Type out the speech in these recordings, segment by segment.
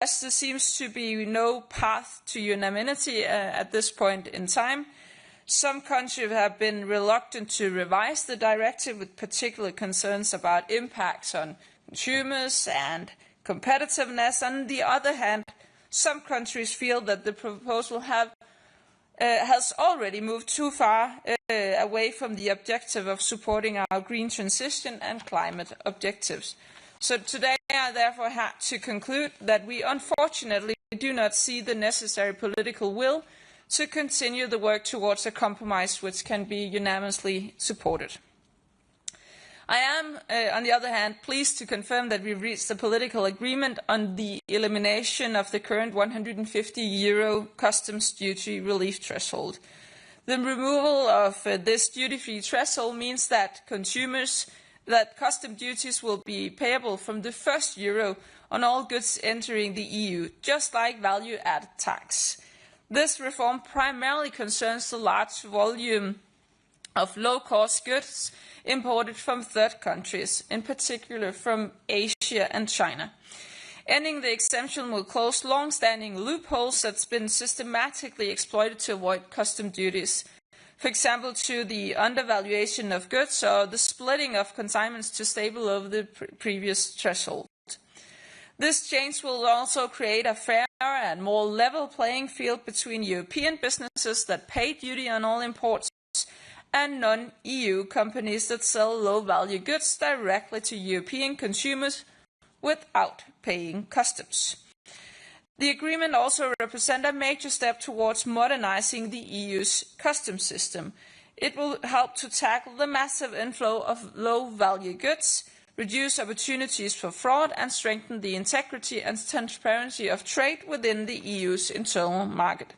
there seems to be no path to unanimity at this point in time. Some countries have been reluctant to revise the directive with particular concerns about impacts on consumers and competitiveness. On the other hand, some countries feel that the proposal has already moved too far away from the objective of supporting our green transition and climate objectives. So today I therefore had to conclude that we unfortunately do not see the necessary political will to continue the work towards a compromise which can be unanimously supported. I am, on the other hand, pleased to confirm that we reached a political agreement on the elimination of the current €150 customs duty relief threshold. The removal of this duty-free threshold means that custom duties will be payable from the first euro on all goods entering the EU, just like value-added tax. This reform primarily concerns the large volume of low-cost goods imported from third countries, in particular from Asia and China. Ending the exemption will close long-standing loopholes that's been systematically exploited to avoid custom duties. For example, to the undervaluation of goods or the splitting of consignments to stay below the previous threshold. This change will also create a fair and more level playing field between European businesses that pay duty on all imports and non-EU companies that sell low-value goods directly to European consumers without paying customs. The agreement also represents a major step towards modernizing the EU's customs system. It will help to tackle the massive inflow of low-value goods, reduce opportunities for fraud, and strengthen the integrity and transparency of trade within the EU's internal market.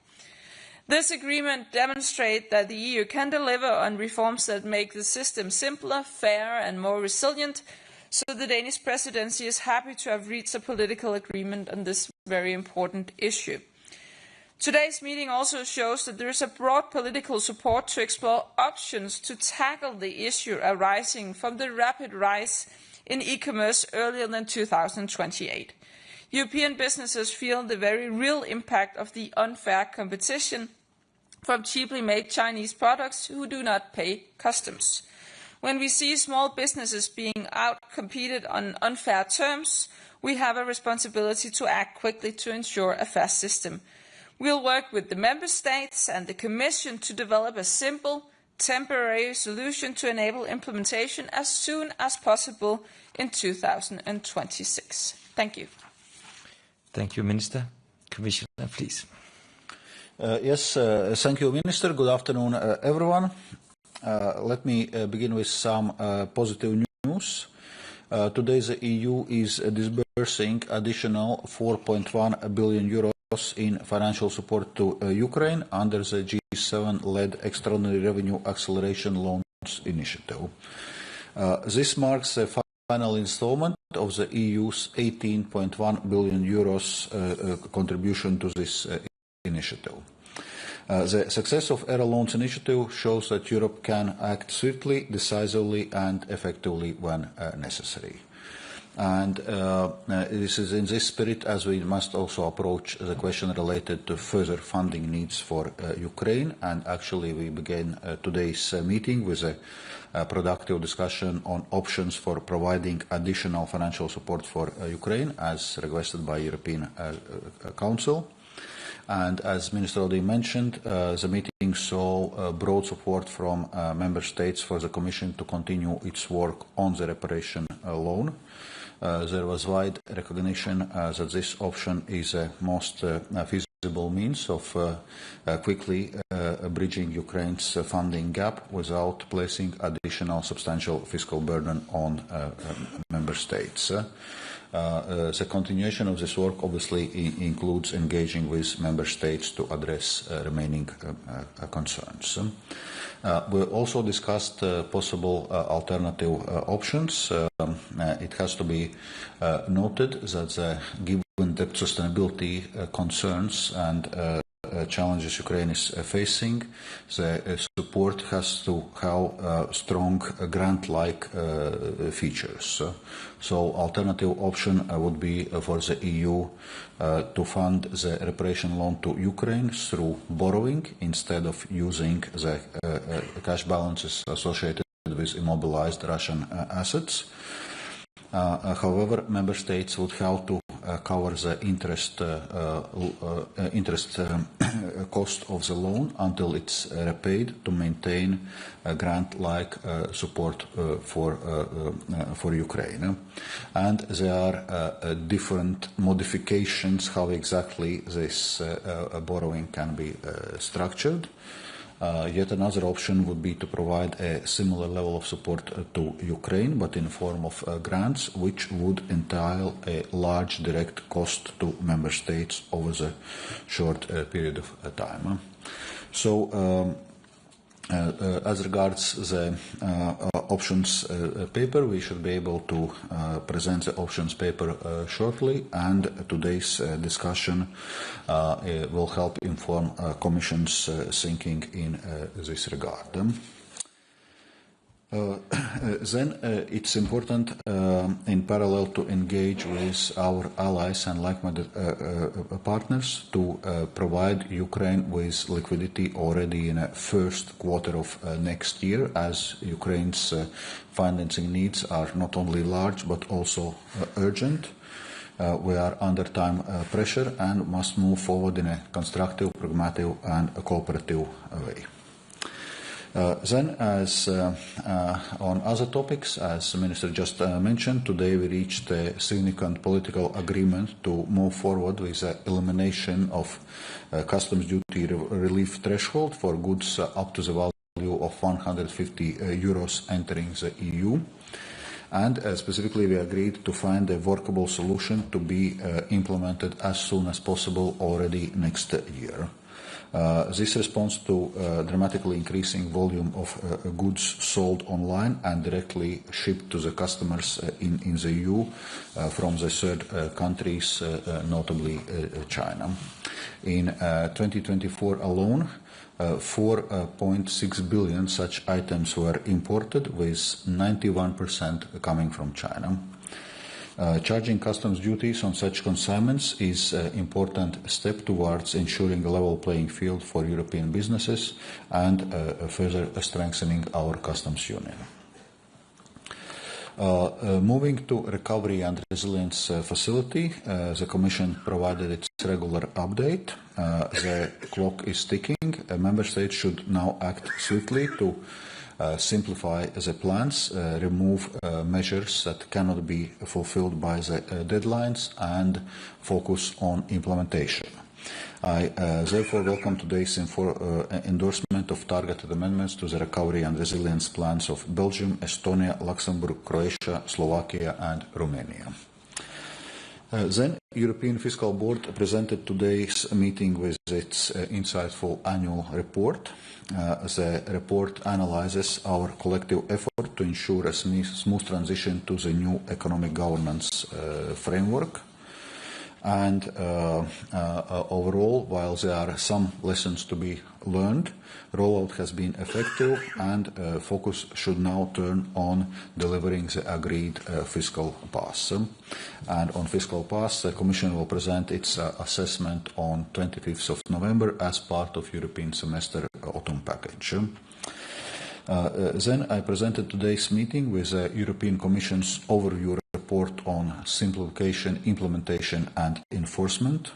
This agreement demonstrates that the EU can deliver on reforms that make the system simpler, fairer and more resilient, so the Danish presidency is happy to have reached a political agreement on this very important issue. Today's meeting also shows that there is a broad political support to explore options to tackle the issue arising from the rapid rise in e-commerce earlier than 2028. European businesses feel the very real impact of the unfair competition from cheaply made Chinese products who do not pay customs. When we see small businesses being out-competed on unfair terms, we have a responsibility to act quickly to ensure a fair system. We'll work with the Member States and the Commission to develop a simple, temporary solution to enable implementation as soon as possible in 2026. Thank you. Thank you, Minister. Commissioner, please. Yes, thank you, Minister. Good afternoon, everyone. Let me begin with some positive news. Today, the EU is disbursing additional €4.1 billion in financial support to Ukraine under the G7-led Extraordinary Revenue Acceleration Loans Initiative. This marks the final installment of the EU's €18.1 billion contribution to this initiative. The success of ERA Loans Initiative shows that Europe can act swiftly, decisively and effectively when necessary. And this is in this spirit as we must also approach the question related to further funding needs for Ukraine. And actually we began today's meeting with a productive discussion on options for providing additional financial support for Ukraine as requested by European Council. And as Minister already mentioned, the meeting saw broad support from Member States for the Commission to continue its work on the reparation loan. There was wide recognition that this option is the most feasible means of quickly bridging Ukraine's funding gap without placing additional substantial fiscal burden on Member States. The continuation of this work obviously includes engaging with Member States to address remaining concerns. We also discussed possible alternative options. It has to be noted that given the sustainability concerns and challenges Ukraine is facing, the support has to have strong grant-like features. So alternative option would be for the EU to fund the reparation loan to Ukraine through borrowing instead of using the cash balances associated with immobilized Russian assets. However, member states would have to cover the interest cost of the loan until it's repaid to maintain a grant-like support for Ukraine. And there are different modifications how exactly this borrowing can be structured. Yet another option would be to provide a similar level of support to Ukraine, but in the form of grants, which would entail a large direct cost to member states over the short period of time. So, as regards the options paper, we should be able to present the options paper shortly, and today's discussion will help inform Commission's thinking in this regard. Then it's important in parallel to engage with our allies and like-minded partners to provide Ukraine with liquidity already in the first quarter of next year, as Ukraine's financing needs are not only large but also urgent. We are under time pressure and must move forward in a constructive, pragmatic and cooperative way. Then, as on other topics, as the Minister just mentioned, today we reached a significant political agreement to move forward with the elimination of customs duty relief threshold for goods up to the value of 150 euros entering the EU. And specifically, we agreed to find a workable solution to be implemented as soon as possible already next year. This responds to dramatically increasing volume of goods sold online and directly shipped to the customers in the EU from the third countries, notably China. In 2024 alone, 4.6 billion such items were imported, with 91% coming from China. Charging customs duties on such consignments is an important step towards ensuring a level playing field for European businesses and further strengthening our customs union. Moving to Recovery and Resilience Facility, the Commission provided its regular update. The clock is ticking. Member States should now act swiftly to simplify the plans, remove measures that cannot be fulfilled by the deadlines, and focus on implementation. I therefore welcome today's endorsement of targeted amendments to the recovery and resilience plans of Belgium, Estonia, Luxembourg, Croatia, Slovakia and Romania. Then European Fiscal Board presented today's meeting with its insightful annual report. The report analyzes our collective effort to ensure a smooth transition to the new economic governance framework. And overall, while there are some lessons to be learned, rollout has been effective, and focus should now turn on delivering the agreed fiscal path. And on fiscal path, the Commission will present its assessment on 25th of November as part of European semester autumn package. Then I presented today's meeting with the European Commission's overview report on simplification, implementation and enforcement.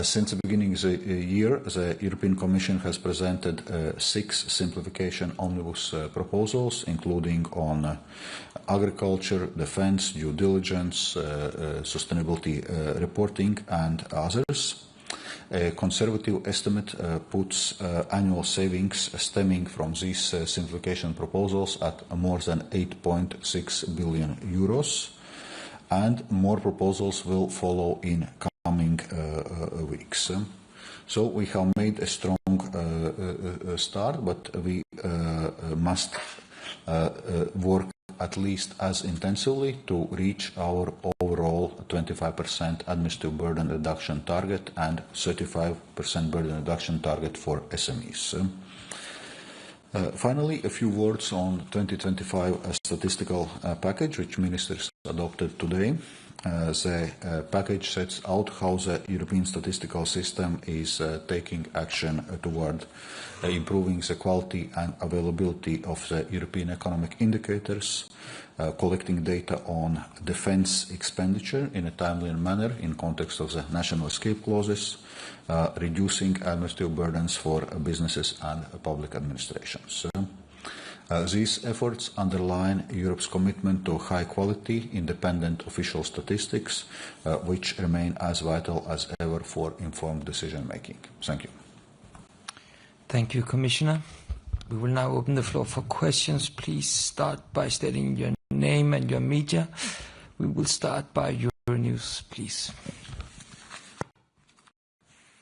Since the beginning of the year, the European Commission has presented 6 simplification omnibus proposals, including on agriculture, defense, due diligence, sustainability reporting and others. A conservative estimate puts annual savings stemming from these simplification proposals at more than 8.6 billion euros, and more proposals will follow in coming weeks. So we have made a strong start, but we must work at least as intensively to reach our overall 25% administrative burden reduction target and 35% burden reduction target for SMEs. Finally, a few words on 2025 statistical package, which ministers adopted today. The package sets out how the European statistical system is taking action toward improving the quality and availability of the European economic indicators, collecting data on defense expenditure in a timely manner in context of the national escape clauses, reducing administrative burdens for businesses and public administrations. These efforts underline Europe's commitment to high-quality, independent official statistics, which remain as vital as ever for informed decision-making. Thank you. Thank you, Commissioner. We will now open the floor for questions. Please start by stating your name and your media. We will start by Euronews, please.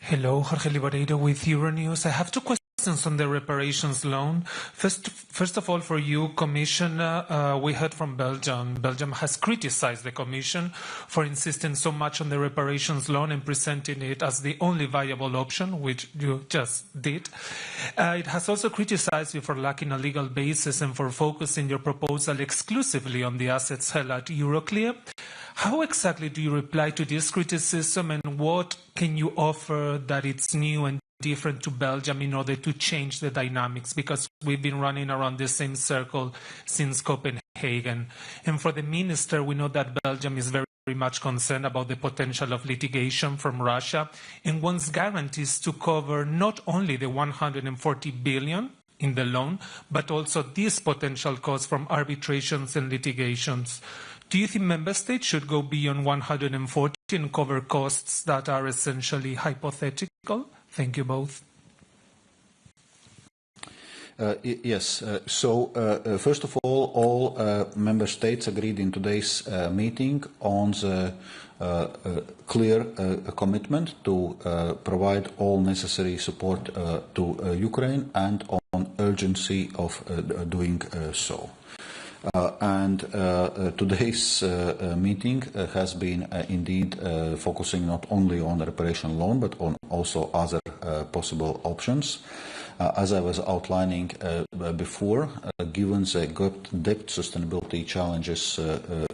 Hello, Jorge Liboreiro with Euronews. I have two questions on the reparations loan. First of all, for you, Commissioner, we heard from Belgium. Belgium has criticized the Commission for insisting so much on the reparations loan and presenting it as the only viable option, which you just did. It has also criticized you for lacking a legal basis and for focusing your proposal exclusively on the assets held at Euroclear. How exactly do you reply to this criticism, and what can you offer that it's new and different to Belgium in order to change the dynamics? Because we've been running around the same circle since Copenhagen. And for the minister, we know that Belgium is very much concerned about the potential of litigation from Russia and wants guarantees to cover not only the 140 billion in the loan, but also these potential costs from arbitrations and litigations. Do you think member states should go beyond 140 and cover costs that are essentially hypothetical? Thank you both. Yes. First of all member states agreed in today's meeting on the clear commitment to provide all necessary support to Ukraine and on urgency of doing so. Today's meeting has been indeed focusing not only on the reparation loan but on also other possible options. As I was outlining before, given the debt sustainability challenges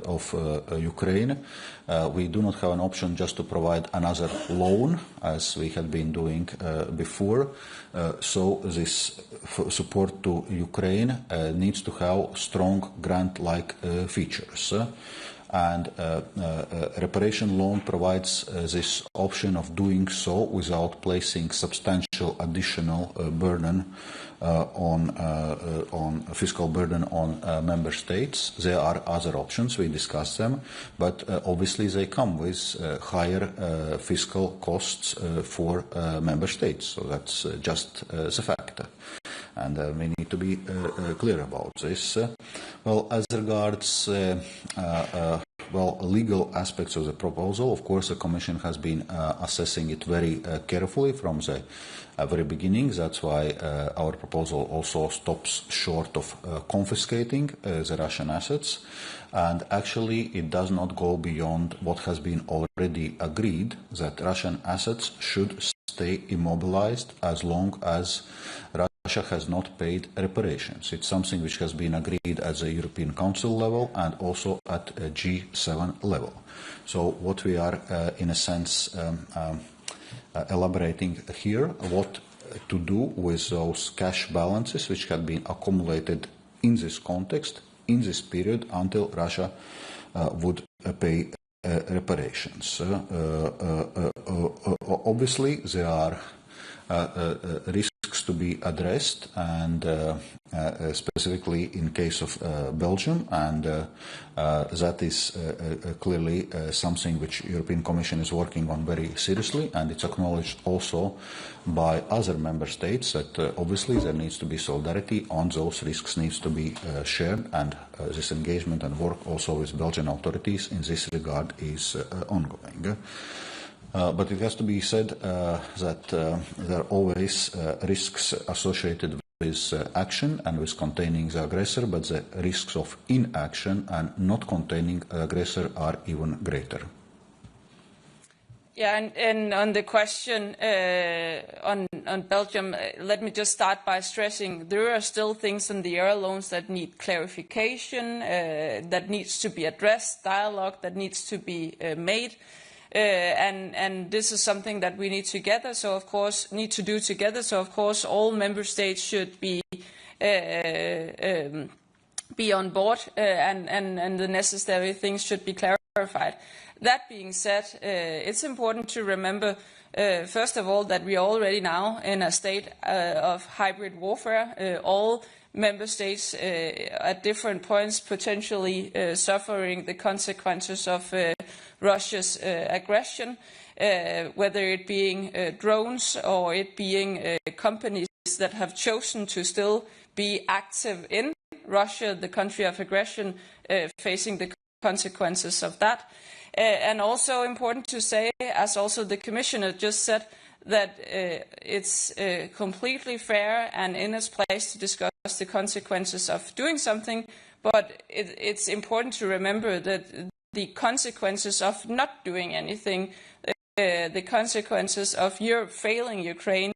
of Ukraine, we do not have an option just to provide another loan as we had been doing before. So this support to Ukraine needs to have strong grant-like features. And reparation loan provides this option of doing so without placing substantial additional burden on fiscal burden on member states. There are other options, we discussed them, but obviously they come with higher fiscal costs for member states. So that's just the fact. And we need to be clear about this. Well, as regards legal aspects of the proposal, of course, the Commission has been assessing it very carefully from the very beginning. That's why our proposal also stops short of confiscating the Russian assets. And actually, it does not go beyond what has been already agreed, that Russian assets should stay immobilized as long as Russia has not paid reparations. It's something which has been agreed at the European Council level and also at G7 level. So what we are, in a sense, elaborating here, what to do with those cash balances which have been accumulated in this context, in this period, until Russia would pay reparations. Obviously, there are risks to be addressed, and specifically in case of Belgium, and that is clearly something which European Commission is working on very seriously, and it's acknowledged also by other member states that obviously there needs to be solidarity on those risks needs to be shared, and this engagement and work also with Belgian authorities in this regard is ongoing. But it has to be said that there are always risks associated with action and with containing the aggressor, but the risks of inaction and not containing the aggressor are even greater. Yeah, and on the question on Belgium, let me just start by stressing there are still things in the euro loans that need clarification, that needs to be addressed, dialogue that needs to be made. And this is something that we need to do together. So of course, all member states should be on board, and the necessary things should be clarified. That being said, it's important to remember, first of all, that we are already now in a state of hybrid warfare. All member states at different points potentially suffering the consequences of Russia's aggression, whether it being drones or it being companies that have chosen to still be active in Russia, the country of aggression, facing the consequences of that. And also important to say, as also the Commissioner just said, that it's completely fair and in its place to discuss the consequences of doing something, but it's important to remember that the consequences of not doing anything, the consequences of Europe failing Ukraine,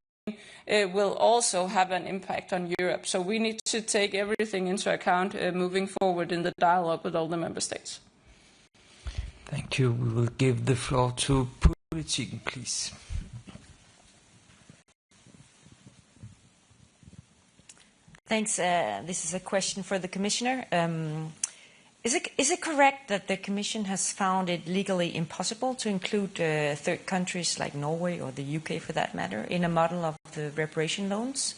will also have an impact on Europe. So we need to take everything into account moving forward in the dialogue with all the member states. Thank you. We will give the floor to Politiken, please. Thanks. This is a question for the Commissioner. Is it correct that the Commission has found it legally impossible to include third countries like Norway or the UK, for that matter, in a model of the reparation loans?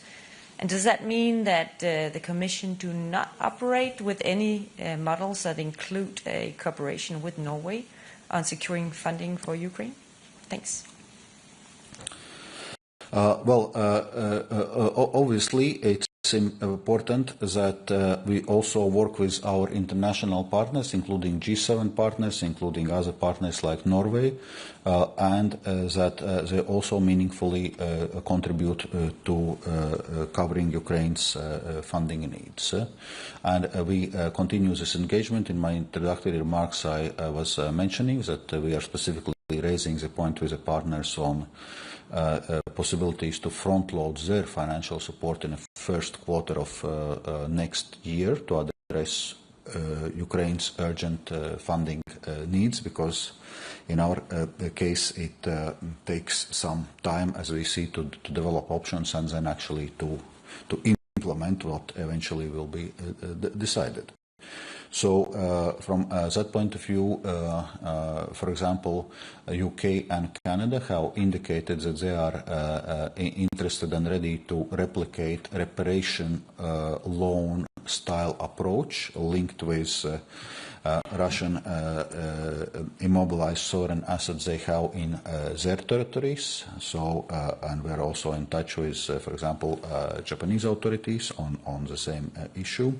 And does that mean that the Commission do not operate with any models that include a cooperation with Norway on securing funding for Ukraine? Thanks. Obviously, it's important that we also work with our international partners, including G7 partners, including other partners like Norway, and that they also meaningfully contribute to covering Ukraine's funding needs. And we continue this engagement. In my introductory remarks, I was mentioning that we are specifically raising the point with the partners on possibilities to front-load their financial support in the first quarter of next year to address Ukraine's urgent funding needs, because in our case it takes some time, as we see, to develop options and then actually to implement what eventually will be decided. So from that point of view, for example, UK and Canada have indicated that they are interested and ready to replicate reparation loan style approach linked with Russian immobilized sovereign assets they have in their territories. So, and we're also in touch with, for example, Japanese authorities on the same issue.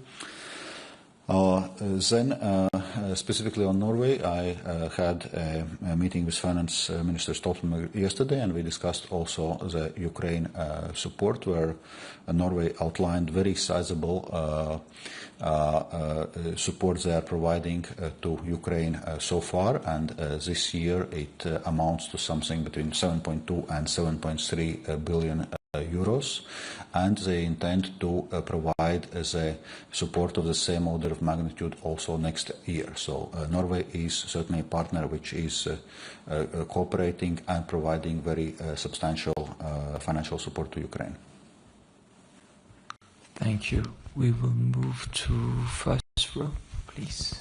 Then, specifically on Norway, I had a meeting with Finance Minister Stoltenberg yesterday, and we discussed also the Ukraine support, where Norway outlined very sizable support they are providing to Ukraine so far, and this year it amounts to something between 7.2 and 7.3 billion euros, and they intend to provide the support of the same order of magnitude also next year. So Norway is certainly a partner which is cooperating and providing very substantial financial support to Ukraine. Thank you. We will move to first row, please.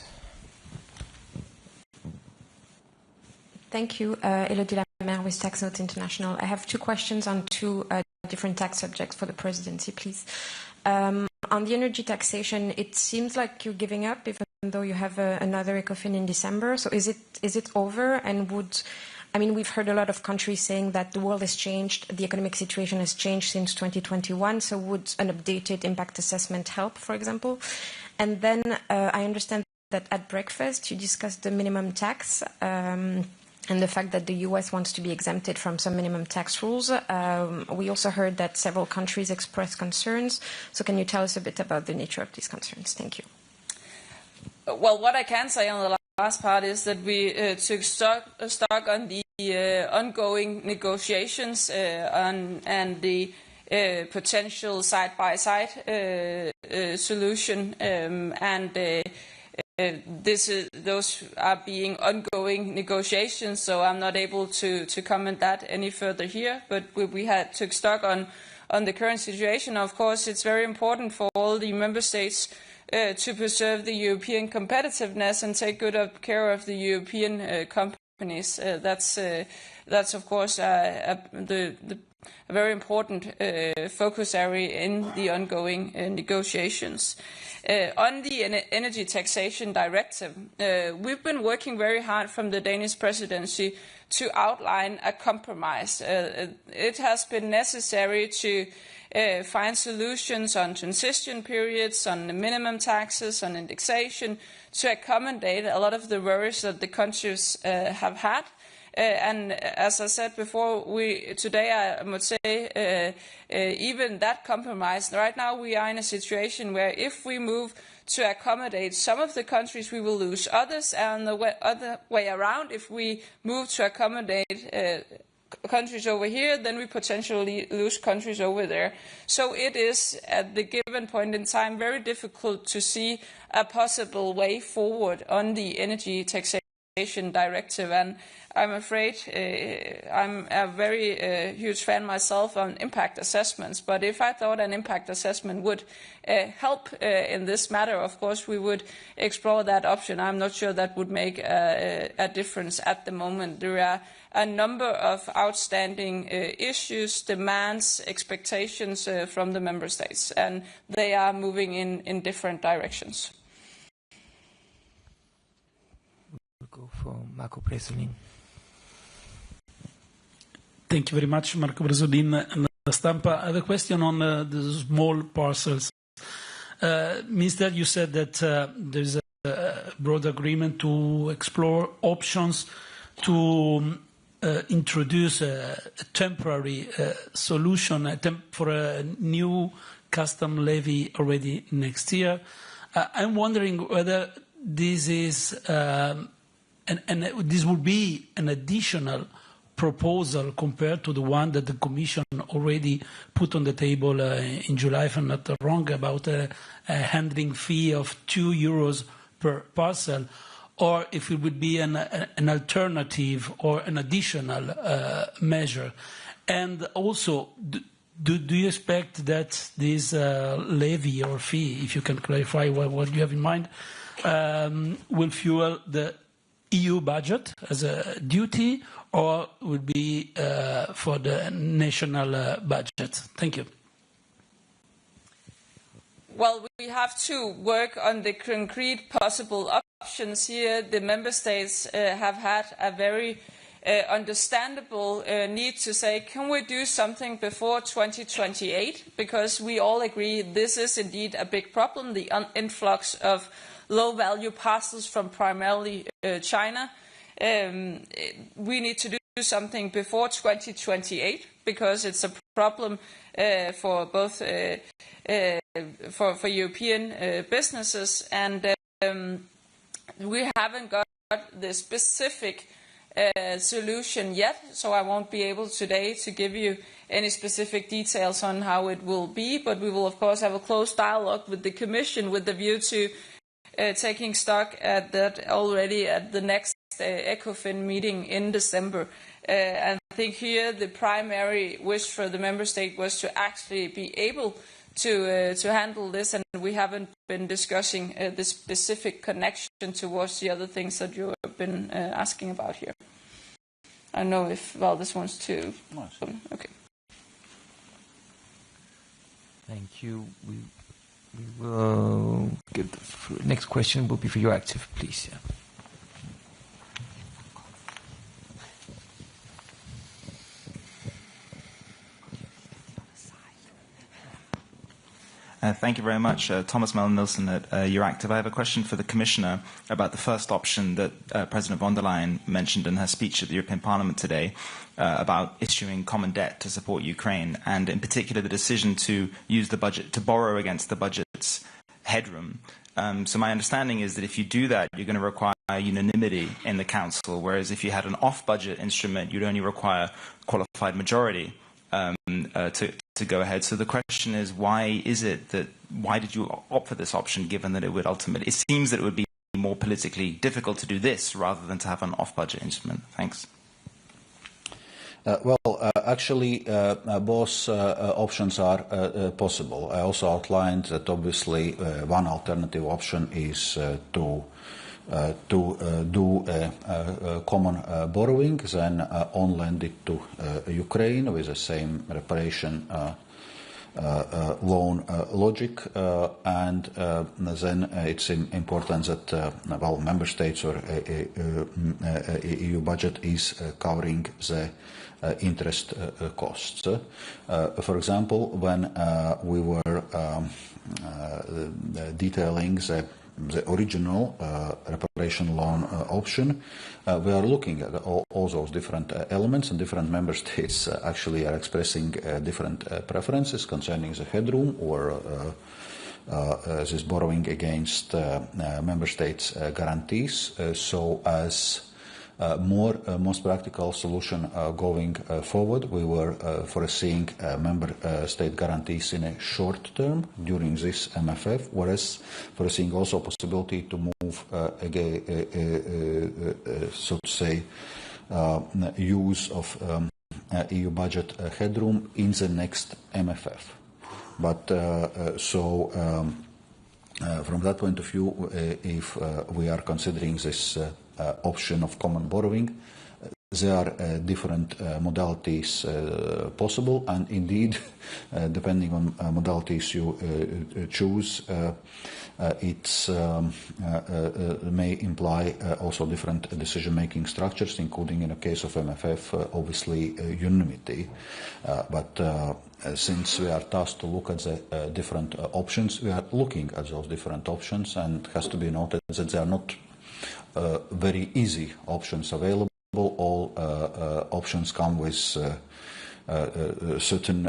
Thank you. Elodie Lamer with Tax Notes International. I have two questions on two different tax subjects for the presidency, please. On the energy taxation, it seems like you're giving up, even though you have another ECOFIN in December. So is it over? And we've heard a lot of countries saying that the world has changed, the economic situation has changed since 2021. So would an updated impact assessment help, for example? And then I understand that at breakfast you discussed the minimum tax. and the fact that the US wants to be exempted from some minimum tax rules. We also heard that several countries expressed concerns. So can you tell us a bit about the nature of these concerns? Thank you. Well, what I can say on the last part is that we took stock on the ongoing negotiations and the potential side-by-side solution, those are being ongoing negotiations, so I'm not able to comment that any further here. But we took stock on the current situation. Of course, it's very important for all the member states to preserve the European competitiveness and take good care of the European companies. That's of course a very important focus area in the ongoing negotiations. On the Energy Taxation Directive, we've been working very hard from the Danish presidency to outline a compromise. It has been necessary to find solutions on transition periods, on the minimum taxes, on indexation, to accommodate a lot of the worries that the countries have had. And as I said before, today I must say even that compromise, right now we are in a situation where if we move to accommodate some of the countries, we will lose others, and the other way around, if we move to accommodate countries over here, then we potentially lose countries over there. So it is, at the given point in time, very difficult to see a possible way forward on the Energy Taxation Directive, and I'm afraid I'm a very huge fan myself on impact assessments, but if I thought an impact assessment would help in this matter, of course we would explore that option. I'm not sure that would make a difference at the moment. There are a number of outstanding issues, demands, expectations from the member states, and they are moving in different directions. We'll go for Marco Bresolin. Thank you very much, Marco Bresolin, La Stampa. I have a question on the small parcels. Minister, you said that there's a broad agreement to explore options to introduce a temporary solution for a new custom levy already next year. I'm wondering whether this is this would be an additional proposal compared to the one that the Commission already put on the table in July, if I'm not wrong, about a handling fee of €2 per parcel, or if it would be an alternative or an additional measure. And also, do you expect that this levy or fee, if you can clarify what you have in mind, will fuel the EU budget as a duty, or would be for the national budget? Thank you. Well, we have to work on the concrete possible options here. The member states have had a very understandable need to say, can we do something before 2028? Because we all agree this is indeed a big problem, the influx of low-value parcels from primarily China. We need to do something before 2028 because it's a problem for both for European businesses, and we haven't got the specific solution yet, so I won't be able today to give you any specific details on how it will be, but we will of course have a close dialogue with the Commission with the view to taking stock at that already at the next ECOFIN meeting in December. And I think here the primary wish for the member state was to actually be able to handle this, and we haven't been discussing the specific connection towards the other things that you have been asking about here. I don't know if Valdis wants to. Nice. Okay. Thank you. We will give the next question will be for Euractiv, please. Yeah. Thank you very much. Thomas Mellon-Nilsson at Euractiv. I have a question for the Commissioner about the first option that President von der Leyen mentioned in her speech at the European Parliament today about issuing common debt to support Ukraine, and in particular the decision to use the budget, to borrow against the budget's headroom. So my understanding is that if you do that, you're going to require unanimity in the Council, whereas if you had an off-budget instrument, you'd only require qualified majority to go ahead. So the question is, why did you opt for this option, given that it would ultimately, it seems that it would be more politically difficult to do this rather than to have an off-budget instrument? Thanks. Actually, both options are possible. I also outlined that obviously one alternative option is to do a common borrowing, then on lend it to Ukraine with the same reparation loan logic, and then it's important that member states or EU budget is covering the interest costs. For example, when we were detailing the original reparation loan option, we are looking at all those different elements, and different member states actually are expressing different preferences concerning the headroom or this borrowing against member states' guarantees. So as most practical solution going forward, we were foreseeing member state guarantees in a short term during this MFF, whereas foreseeing also possibility to move so to say use of EU budget headroom in the next MFF. But from that point of view, if we are considering this option of common borrowing, there are different modalities possible, and indeed, depending on modalities you choose, it may imply also different decision-making structures, including in the case of MFF, obviously unanimity. But since we are tasked to look at the different options, we are looking at those different options, and it has to be noted that they are not very easy options available. All options come with certain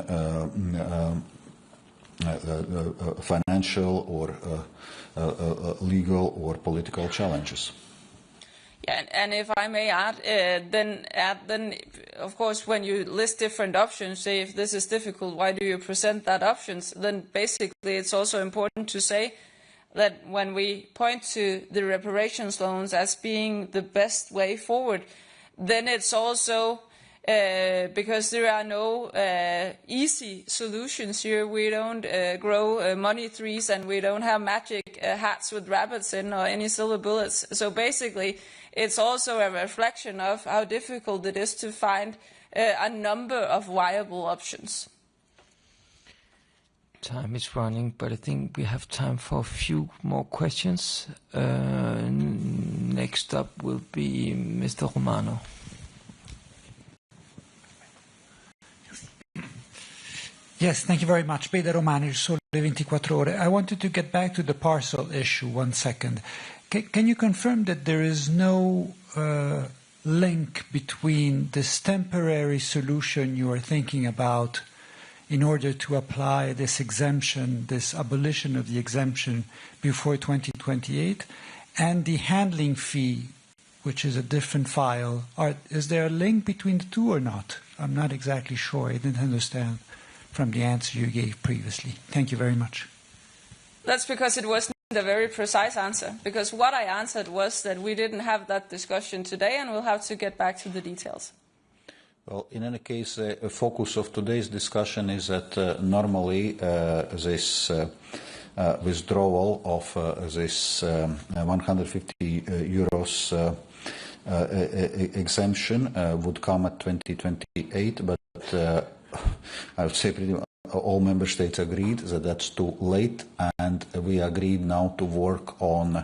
financial or legal or political challenges. Yeah, and if I may add, then of course, when you list different options, say if this is difficult, why do you present that options? Then basically, it's also important to say that when we point to the reparations loans as being the best way forward, then it's also because there are no easy solutions here. We don't grow money trees, and we don't have magic hats with rabbits in or any silver bullets. So basically, it's also a reflection of how difficult it is to find a number of viable options. Time is running, but I think we have time for a few more questions. Next up will be Mr. Romano. Yes, thank you very much. Beda Romano, Sole 24 Ore. I wanted to get back to the parcel issue 1 second. Can you confirm that there is no link between this temporary solution you are thinking about in order to apply this exemption, this abolition of the exemption before 2028, and the handling fee, which is a different file? Is there a link between the two or not? I'm not exactly sure. I didn't understand from the answer you gave previously. Thank you very much. That's because it wasn't a very precise answer, because what I answered was that we didn't have that discussion today, and we'll have to get back to the details. Well, in any case, the focus of today's discussion is that normally this withdrawal of this 150 euros exemption would come at 2028, but I would say pretty much all member states agreed that that's too late, and we agreed now to work on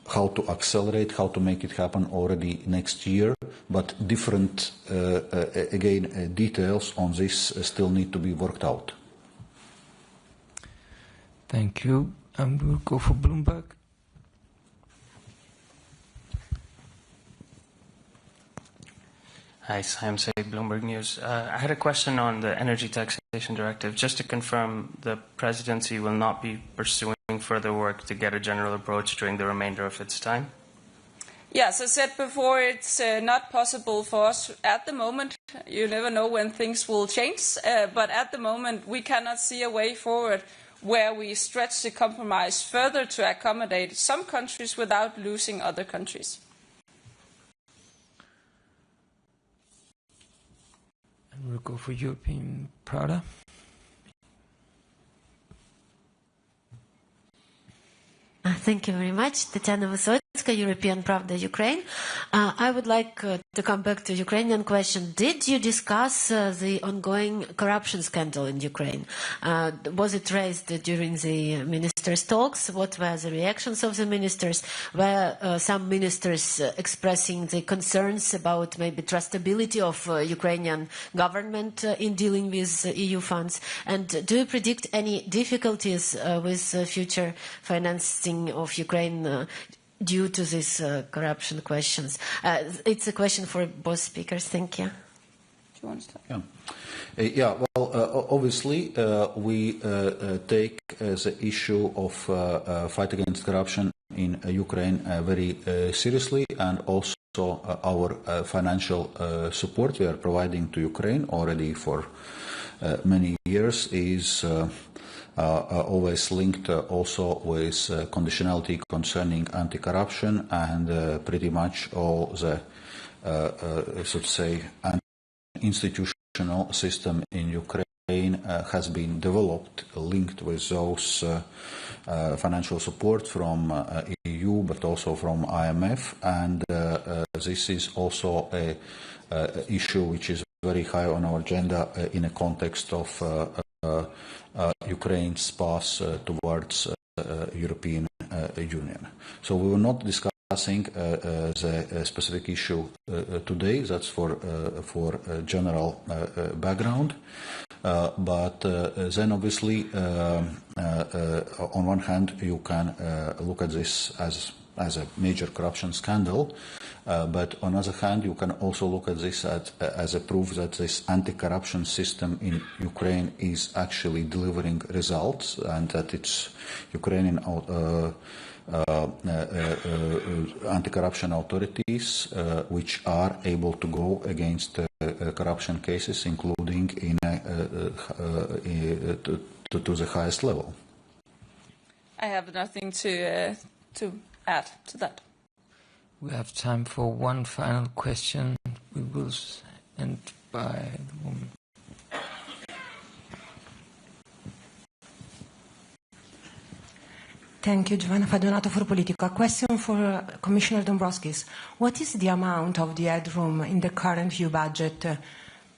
how to accelerate, how to make it happen already next year, but different, details on this still need to be worked out. Thank you. And we'll go for Bloomberg. Hi, Sam Say, Bloomberg News. I had a question on the Energy Taxation Directive. Just to confirm, the Presidency will not be pursuing further work to get a general approach during the remainder of its time? Yeah, as I said before, it's not possible for us at the moment. You never know when things will change, but at the moment we cannot see a way forward where we stretch the compromise further to accommodate some countries without losing other countries. And we'll go for European Prada. Thank you very much. Tatiana Vysotska, European Pravda, Ukraine. I would like to come back to Ukrainian question. Did you discuss the ongoing corruption scandal in Ukraine? Was it raised during the ministers' talks? What were the reactions of the ministers? Were some ministers expressing the concerns about maybe trustability of Ukrainian government in dealing with EU funds? And do you predict any difficulties with future financing of Ukraine due to these corruption questions? It's a question for both speakers. Thank you. Do you want to start? Yeah, well, obviously, we take the issue of fight against corruption in Ukraine very seriously, and also our financial support we are providing to Ukraine already for many years is always linked also with conditionality concerning anti-corruption, and pretty much all the, so to say, institutional system in Ukraine has been developed, linked with those financial support from EU, but also from IMF, and this is also a issue which is very high on our agenda in a context of Ukraine's path towards European Union. So we will not discussing the specific issue today. That's for general background. But then obviously, on one hand, you can look at this as a major corruption scandal, but on the other hand, you can also look at this as a proof that this anti-corruption system in Ukraine is actually delivering results, and that it's Ukrainian anti-corruption authorities which are able to go against corruption cases, including in to the highest level. I have nothing to add to that. We have time for one final question. We will end by the woman. Thank you, Giovanna Fadonato for Politico. A question for Commissioner Dombrovskis. What is the amount of the headroom in the current EU budget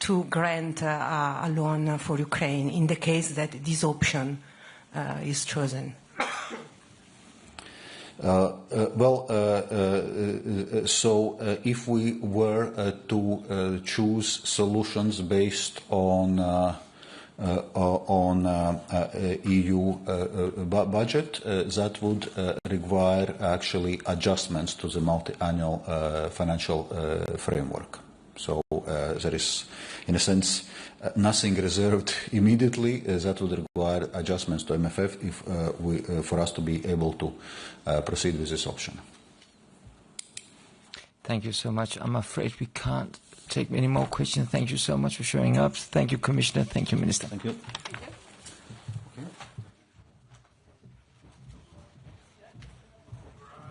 to grant a loan for Ukraine in the case that this option is chosen? So if we were to choose solutions based on EU budget, that would require actually adjustments to the multi-annual financial framework. So there is, in a sense, nothing reserved immediately. That would require adjustments to MFF if for us to be able to proceed with this option. Thank you so much. I'm afraid we can't take many more questions. Thank you so much for showing up. Thank you, Commissioner. Thank you, Minister. Thank you.